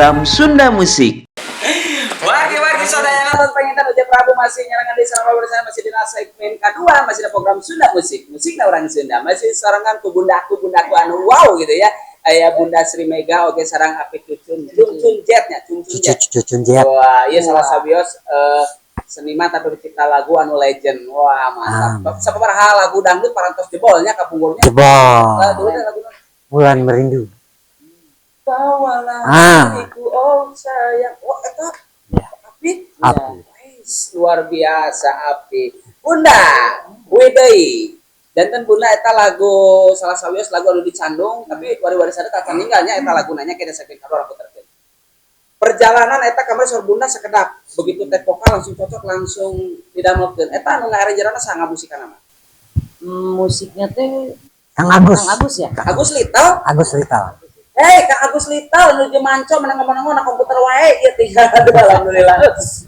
program Sunda Musik. Wagi saudara nonton pengintan Uja Prabu masih nyarangan di sana bersama masih di segmen kedua masih ada program Sunda Musik orang Sunda masih sarangan ku bundaku anu wow gitu ya aya Bunda Sri Mega oke sarang api cucun jetnya cucun jet wah iya salah sabios seniman tapi pencipta lagu anu legend wah mantap sabaraha lagu dangdut parantos jebolnya kapunggurnya jebol lagu Bulan Merindu bawalah hatiku oh sayang oh eta api luar biasa api Bunda Widai dan Bunda eta lagu salah sawios lagu anu dicandung tapi wari-wari sadar tak ninggalnya eta lagu nanya kena saking karo aku terkeun perjalanan eta kamari sor Bunda sakedap begitu teh vokal langsung cocok langsung didamelkeun eta anu ngaranjerana saha musikan mah musiknya teh Kang Agus ya Agus Lital Hei, Kak Agus Lital nuju manco menang ngomong na komputer wae ieu teh. Alhamdulillah.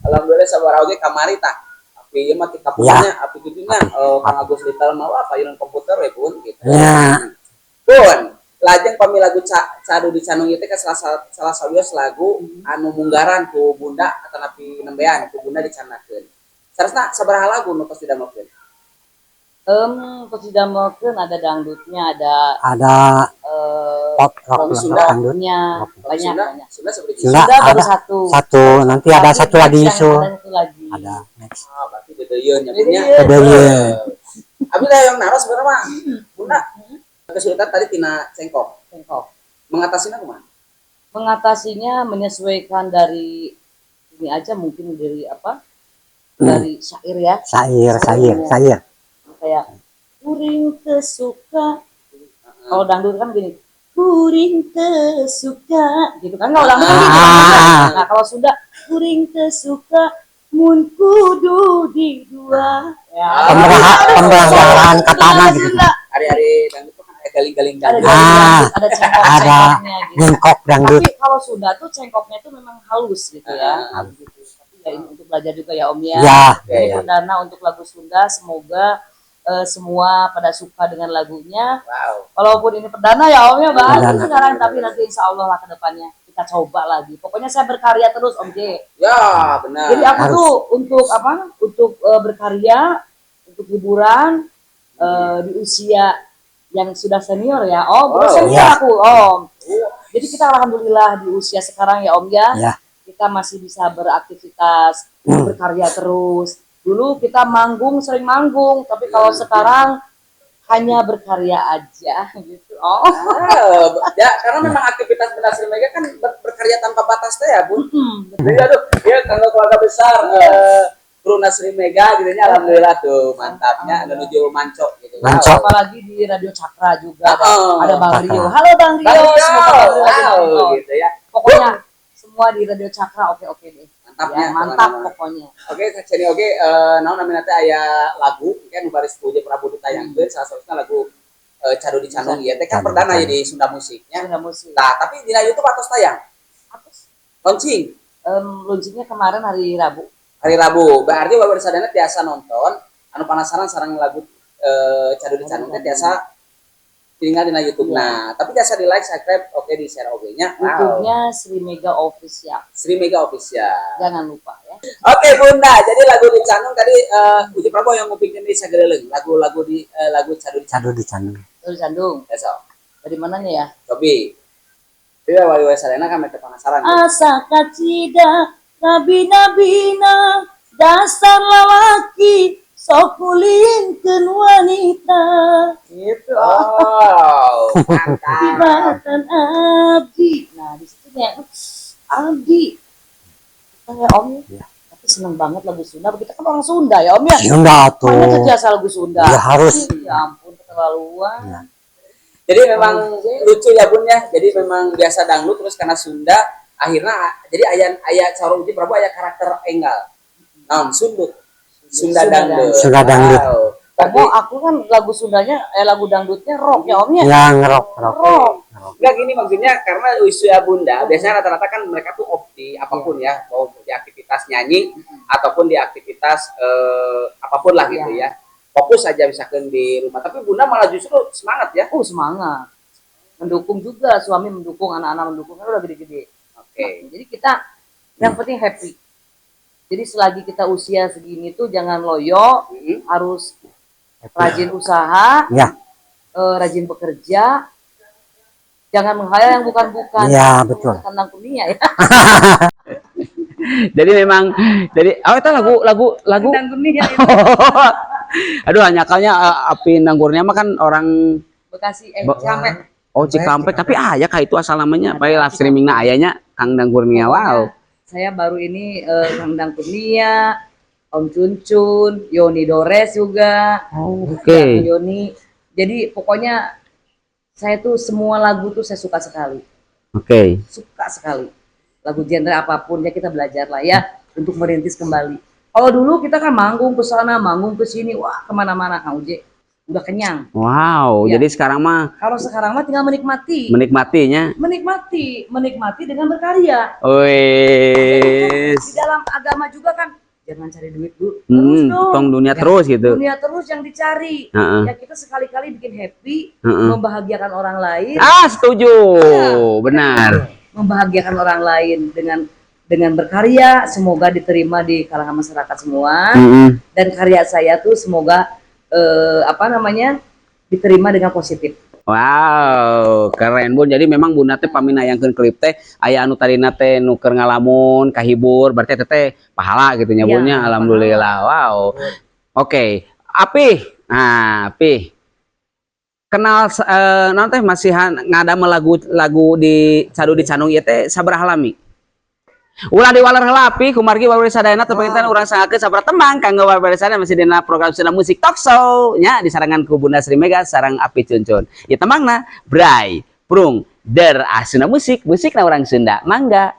Alhamdulillah sabaraha oge kamari tah. Tapi ieu mah kita punya api gitunya Kang Agus Lital mah apa yeun komputer we pun gitu. Ya. Pun lajeng pami lagu Cadu Dicanung ieu teh salah sawios lagu anu munggaran ku Bunda atanapi nembean ku Bunda dicanakeun. Saresna sabaraha lagu nu tos didamelkeun? Pas didamelkeun ada dangdutnya, ada pop rock dangdutnya banyak. Sudah baru ada satu nanti ada satu lagi isu ada next berarti bedeyeun nya punya bedeyeun abi yang naros sebenarnya mah Bunda kesulitan tadi tina cengkok mengatasinya menyesuaikan dari ini aja mungkin dari apa dari syair ya syair kayak kuring kesuka kalau dangdut kan gini kuring kesuka gitu kan kalau dangdut kan gitu nah kalau sudah kuring kesuka mun kudu di dua ya pembelajaran katana gitu hari-hari dangdut kan ada galing-galing dangdut ada cengkok-cengkoknya gitu cengkok dangdut tapi kalau sudah tuh cengkoknya itu memang halus gitu ya gitu. Tapi ya ini untuk belajar juga ya Om ya ini perdana untuk lagu Sunda semoga semua pada suka dengan lagunya. Walaupun ini perdana ya Om ya baru sekarang tapi nanti insya Allah lah ke depannya kita coba lagi. Pokoknya saya berkarya terus Om J. Ya benar. Jadi aku tuh untuk apa? Untuk berkarya, untuk hiburan di usia yang sudah senior ya Om. Senior aku Om. Jadi kita alhamdulillah di usia sekarang ya Om ya. Kita masih bisa beraktivitas, berkarya terus. Dulu kita sering manggung, tapi kalau sekarang hanya berkarya aja gitu. Ya karena memang aktivitas Bunda Sri Mega kan berkarya tanpa batas teh ya, Bun. Jadi aduh, ya kalau keluarga besar Bunda Sri Mega gitu nya alhamdulillah tuh mantapnya ada nuju manco gitu. Apalagi di Radio Cakra juga ada Bang Rio. Halo Bang Rio, semoga gitu ya. Pokoknya semua di Radio Cakra oke deh. Mantap pokoknya. Oke, jadi naon namina teh aya lagu kan baris Uja Prabu ditayangkeun salah satunya lagu Cadu Dicanung ieu teh kan perdana ya di Sunda Musiknya. Nah, tapi di YouTube atos tayang. Launching. Launchingnya kemarin hari Rabu. Berarti baru sadana tiasa nonton anu penasaran sareng lagu Cadu Dicanung teh tiasa tinggal di YouTube. Nah, tapi biasa di like, subscribe, oke di share oke-nya. YouTube-nya Sri Mega Official. Jangan lupa ya. Oke Bunda, jadi lagu Dicanung tadi Uji Prabu yang ngupingin di Sagereleng, lagu Cadu Dicanung. Eso. Dari mananya ya? Cobi. Iya wali salena kan mereka penasaran. Asa kacida nabi-nabina dasar lalaki sokulinkeun wanita gitu. Tibatan abdi. Nah, di situ ya abdi. Kita ya Om ya. Tapi seneng banget lagu Sunda. Kita kan orang Sunda ya Om ya. Sunda tuh. Mana saja lagu Sunda. Ya harus. Ya ampun keterlaluan. Jadi memang lucu ya Bun ya. Jadi memang biasa dangdut terus karena Sunda akhirnya jadi aya Coro Uji Prabu aya karakter enggal. Naon sundut. Sunda dangdut. Tapi aku kan lagu Sundanya lagu dangdutnya rock ya Om ya. Yang rock. Enggak gini maksudnya karena usia Bunda biasanya rata-rata kan mereka tuh off di apapun ya, mau di aktivitas nyanyi ataupun di aktivitas apapun lah gitu ya. Fokus aja misalkan di rumah. Tapi Bunda malah justru semangat ya. Semangat. Mendukung juga, suami mendukung, anak-anak mendukung kan udah gede-gede. Jadi kita yang penting happy. Jadi selagi kita usia segini tuh jangan loyo, harus rajin usaha, Ya, rajin bekerja, jangan menghayal yang bukan-bukan. Iya, betul. Tentang dunia ya. Jadi memang itu lagu Tentang dunia itu. aduh nyakalnya Api Nanggurnia mah kan orang Bekasi, Cikampek. oh Cikampek tapi ya kayak itu asal namanya bae live streamingna ayanya Kang Nanggurnia. Wow. Saya baru ini Kang Dang Kurnia, Om Cuncun, Yoni Dores juga. Oke. Yoni. Jadi pokoknya saya tuh semua lagu tuh saya suka sekali. Oke. Suka sekali. Lagu genre apapun ya kita belajar lah ya untuk merintis kembali. Kalau dulu kita kan manggung ke sana, manggung ke sini, wah kemana-mana Kang Uje. Udah kenyang. Wow, Ya. jadi sekarang mah Kalau sekarang mah tinggal menikmati. menikmatinya. Menikmati dengan berkarya. Wes. Di dalam agama juga kan jangan cari duit dulu. Terus dong. Tong dunia Ya, terus gitu. Dunia terus yang dicari. Heeh. Ya kita sekali-kali bikin happy, Heeh. membahagiakan orang lain. Setuju. Benar. Membahagiakan orang lain dengan berkarya, semoga diterima di kalangan masyarakat semua. Dan karya saya tuh semoga diterima dengan positif. Wow, keren Bun. Jadi memang Bunda teh paminayangkeun klip teh aya anu tadina teh nu keur ngalamun, kahibur, berarti teh pahala gitu nya Bun nya. Ya, Alhamdulillah. Wow. Oke, Api. Nah, Api. Kenal naon teh masihan ngadamel lagu di Cadu di Canung ieu teh sabaraha lami? Ulah diwaler heula Api kumargi warwari sadayana teu pengitan urang sangakeun sabaraha tembang kanggo warwari sadayana masih dina program Sunda Musik Talk Show nya disarangan ku Bunda Sri Mega sareng Api Cuncun. Ieu tembangna Bray Prung Der Sunda Musik, musikna urang Sunda. Mangga.